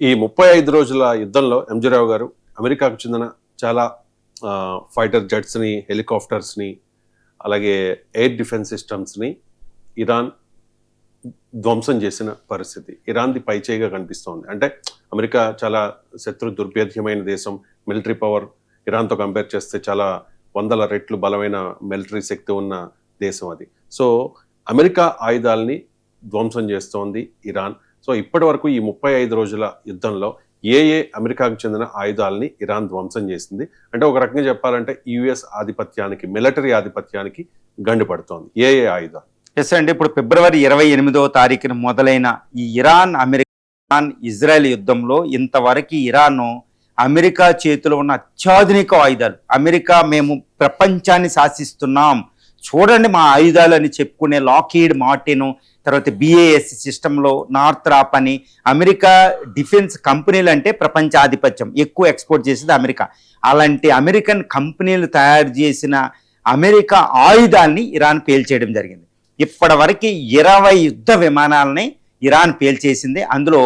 ఈ 35 రోజుల యుద్ధంలో ఎంజీరావు గారు అమెరికాకు చెందిన చాలా ఫైటర్ జెట్స్ని, హెలికాప్టర్స్ని, అలాగే ఎయిర్ డిఫెన్స్ సిస్టమ్స్ని ఇరాన్ ధ్వంసం చేసిన పరిస్థితి. ఇరాన్ది పైచేయిగా కనిపిస్తోంది. అంటే అమెరికా చాలా శత్రు దుర్భేద్యమైన దేశం, మిలిటరీ పవర్ ఇరాన్తో కంపేర్ చేస్తే చాలా వందల రెట్లు బలమైన మిలిటరీ శక్తి ఉన్న దేశం అది. సో అమెరికా ఆయుధాలని ధ్వంసం చేస్తోంది ఇరాన్. సో ఇప్పటి వరకు ఈ 35 రోజుల యుద్ధంలో ఏ అమెరికాకు చెందిన ఆయుధాలని ఇరాన్ ధ్వంసం చేసింది? అంటే ఒక రకంగా చెప్పాలంటే యుఎస్ ఆధిపత్యానికి, మిలిటరీ ఆధిపత్యానికి గండి పడుతోంది. ఏ ఆయుధాలు? ఎస్ అండి, ఇప్పుడు ఫిబ్రవరి 28వ తారీఖున మొదలైన ఈ ఇరాన్ ఇజ్రాయెల్ యుద్ధంలో ఇంతవరకు ఇరాన్ అమెరికా చేతిలో ఉన్న అత్యాధునిక ఆయుధాలు, అమెరికా మేము ప్రపంచాన్ని శాసిస్తున్నాం చూడండి మా ఆయుధాలు అని చెప్పుకునే లాకీడ్ మార్టిన్, తర్వాత BAS సిస్టంలో, నార్థ్రాప్ అని అమెరికా డిఫెన్స్ కంపెనీలు అంటే ప్రపంచాధిపత్యం, ఎక్కువ ఎక్స్పోర్ట్ చేసేది అమెరికా. అలాంటి అమెరికన్ కంపెనీలు తయారు చేసిన అమెరికా ఆయుధాలని ఇరాన్ పేల్చేయడం జరిగింది. ఇప్పటి 20 యుద్ధ విమానాలని ఇరాన్ పేల్చేసింది. అందులో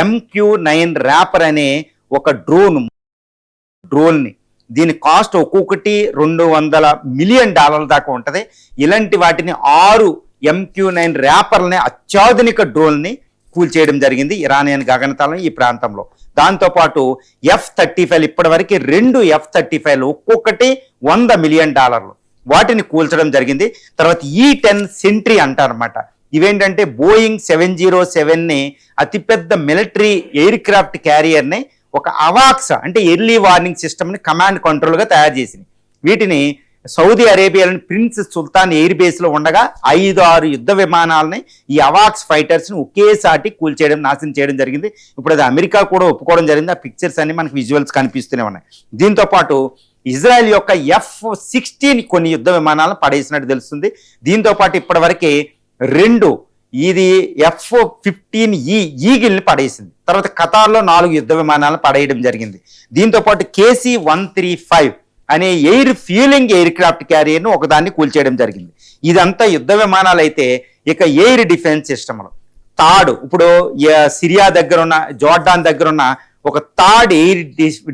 MQ-9 ర్యాపర్ అనే ఒక డ్రోన్ని దీని కాస్ట్ ఒక్కొక్కటి $200 మిలియన్ దాకా ఉంటుంది. ఇలాంటి వాటిని 6 MQ-9 ర్యాపర్లని, అత్యాధునిక డ్రోన్ని కూల్చేయడం జరిగింది ఇరానియన్ గగనతలం ఈ ప్రాంతంలో. దాంతోపాటు F-35 ఇప్పటివరకు 2 F-35 ఒక్కొక్కటి $100 మిలియన్ వాటిని కూల్చడం జరిగింది. తర్వాత E-10 సెంట్రీ అంటారన్నమాట. ఇవేంటంటే బోయింగ్ 707ని అతిపెద్ద మిలిటరీ ఎయిర్ క్రాఫ్ట్ క్యారియర్ని ఒక అవాక్స్ అంటే ఎర్లీ వార్నింగ్ సిస్టమ్ని కమాండ్ కంట్రోల్గా తయారు చేసింది. వీటిని సౌదీ అరేబియాలోని ప్రిన్స్ సుల్తాన్ ఎయిర్ బేస్లో ఉండగా 5-6 యుద్ధ విమానాలని ఈ అవాక్స్ ఫైటర్స్ని ఒకేసారి కూల్చేయడం, నాశనం చేయడం జరిగింది. ఇప్పుడు అది అమెరికా కూడా ఒప్పుకోవడం జరిగింది. ఆ పిక్చర్స్ అన్ని మనకు విజువల్స్ కనిపిస్తూనే ఉన్నాయి. దీంతోపాటు ఇజ్రాయెల్ యొక్క F-16 కొన్ని యుద్ధ విమానాలను పడేసినట్టు తెలుస్తుంది. దీంతోపాటు ఇప్పటివరకు 2 F-15E ఈగిల్ని పడేసింది. తర్వాత ఖతార్లో 4 యుద్ధ విమానాలను పడేయడం జరిగింది. దీంతోపాటు KC-135 అనే ఎయిర్ ఫ్యూలింగ్ ఎయిర్ క్రాఫ్ట్ క్యారియర్ను ఒకదాన్ని కూల్చేయడం జరిగింది. ఇదంతా యుద్ధ విమానాలు అయితే ఇక ఎయిర్ డిఫెన్స్ సిస్టమ్లో తాడు, ఇప్పుడు సిరియా దగ్గర ఉన్న, జోర్డాన్ దగ్గర ఉన్న ఒక థర్డ్ ఎయిర్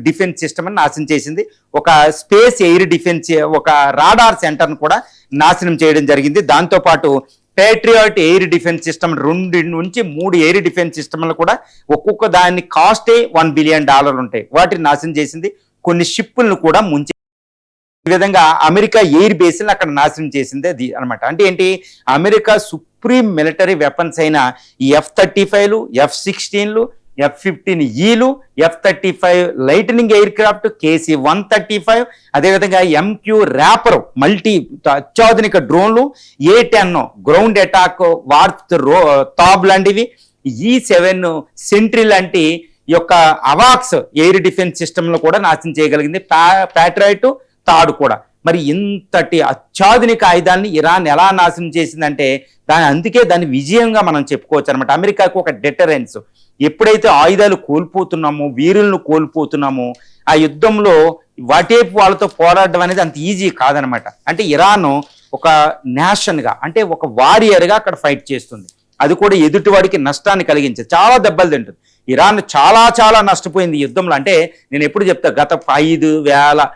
డిఫెన్స్ సిస్టమ్ అని నాశనం చేసింది. ఒక స్పేస్ ఎయిర్ డిఫెన్స్, ఒక రాడార్ సెంటర్ను కూడా నాశనం చేయడం జరిగింది. దాంతోపాటు పేట్రియాట్ ఎయిర్ డిఫెన్స్ సిస్టమ్ 2 నుంచి 3 ఎయిర్ డిఫెన్స్ సిస్టమ్లు కూడా ఒక్కొక్క దాని కాస్టే $1 బిలియన్ ఉంటాయి, వాటిని నాశనం చేసింది. కొన్ని షిప్పులను కూడా ముంచి ఈ విధంగా అమెరికా ఎయిర్ బేస్ని అక్కడ నాశనం చేసింది అది అనమాట. అంటే ఏంటి, అమెరికా సుప్రీం మిలిటరీ వెపన్స్ అయిన ఈ F-35లు, F-16లు, F-15Eలు, F-35 lightening air craft, KC-135, అదేవిధంగా MQ ర్యాపర్ మల్టీ అత్యాధునిక డ్రోన్లు, A-10 గ్రౌండ్ అటాక్ వార్త్ తాబ్ లాంటివి, E-7 సెంట్రీ లాంటి యొక్క అవాక్స్ ఎయిర్ డిఫెన్స్ సిస్టమ్లో కూడా నాశనం చేయగలిగింది. ప్యాట్రైట్ తాడు కూడా. మరి ఇంతటి అత్యాధునిక ఆయుధాన్ని ఇరాన్ ఎలా నాశనం చేసిందంటే అందుకే దాని విజయంగా మనం చెప్పుకోవచ్చు అనమాట. అమెరికాకు ఒక డెటరెన్స్. ఎప్పుడైతే ఆయుధాలు కోల్పోతున్నామో, వీరులను కోల్పోతున్నామో, ఆ యుద్ధంలో వాటేపు వాళ్ళతో పోరాడడం అనేది అంత ఈజీ కాదనమాట. అంటే ఇరాన్ ఒక నేషన్గా, అంటే ఒక వారియర్గా అక్కడ ఫైట్ చేస్తుంది. అది కూడా ఎదుటివాడికి నష్టాన్ని కలిగించేది, చాలా దెబ్బలు తింటుంది. ఇరాన్ చాలా నష్టపోయింది ఈ యుద్ధంలో. అంటే నేను ఎప్పుడు చెప్తా, గత 5,000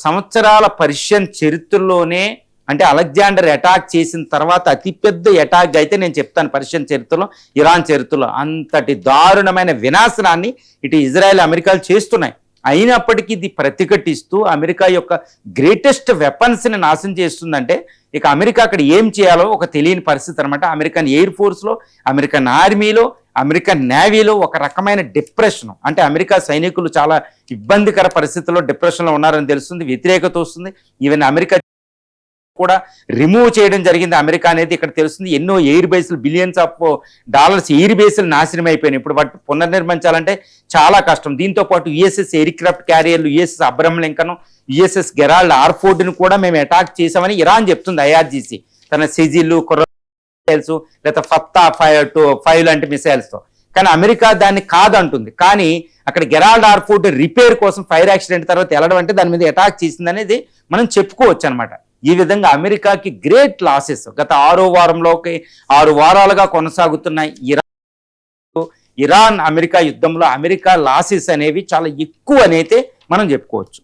సంవత్సరాల పర్షియన్ చరిత్రలోనే, అంటే అలెగ్జాండర్ అటాక్ చేసిన తర్వాత అతిపెద్ద అటాక్ అయితే నేను చెప్తాను పర్షియన్ చరిత్రలో, ఇరాన్ చరిత్రలో. అంతటి దారుణమైన వినాశనాన్ని ఇటు ఇజ్రాయెల్, అమెరికాలు చేస్తున్నాయి. అయినప్పటికీ ఇది ప్రతిఘటిస్తూ అమెరికా యొక్క గ్రేటెస్ట్ వెపన్స్ని నాశనం చేస్తుందంటే ఇక అమెరికా అక్కడ ఏం చేయాలో ఒక తెలియని పరిస్థితి అనమాట. అమెరికన్ ఎయిర్ ఫోర్స్లో, అమెరికన్ ఆర్మీలో, అమెరికన్ నేవీలో ఒక రకమైన డిప్రెషన్, అంటే అమెరికా సైనికులు చాలా ఇబ్బందికర పరిస్థితుల్లో డిప్రెషన్లో ఉన్నారని తెలుస్తుంది. వ్యతిరేకత వస్తుంది. ఈవెన్ అమెరికా కూడా రిమూవ్ చేయడం జరిగింది అమెరికా అనేది ఇక్కడ తెలుస్తుంది. ఎన్నో ఎయిర్ బేస్లు, బిలియన్స్ ఆఫ్ డాలర్స్ ఎయిర్ బేస్లు నాశనం అయిపోయినాయి. ఇప్పుడు వాటి పునర్నిర్మించాలంటే చాలా కష్టం. దీంతో పాటు USS ఎయిర్ క్రాఫ్ట్ క్యారియర్లు, USS Abraham Lincoln, USS Gerald ఆర్ఫోర్డ్ని కూడా మేము అటాక్ చేసామని ఇరాన్ చెప్తుంది. IRGC తన సెజిల్లు, మిసైల్స్, లేదా ఫత్తా 5 లాంటి మిసైల్స్తో. కానీ అమెరికా దాన్ని కాదంటుంది. కానీ అక్కడ గెరాల్డ్ ఆర్ఫోర్డ్ రిపేర్ కోసం ఫైర్ యాక్సిడెంట్ తర్వాత వెళ్ళడం అంటే దాని మీద అటాక్ చేసింది అనేది మనం చెప్పుకోవచ్చు అనమాట. ఈ విధంగా అమెరికాకి గ్రేట్ లాసెస్ గత 6వ వారంలోకి 6 వారాలుగా కొనసాగుతున్న ఇరాన్ ఇరాన్ అమెరికా యుద్ధంలో అమెరికా లాసెస్ అనేవి చాలా ఎక్కువ అనైతే మనం చెప్పుకోవచ్చు.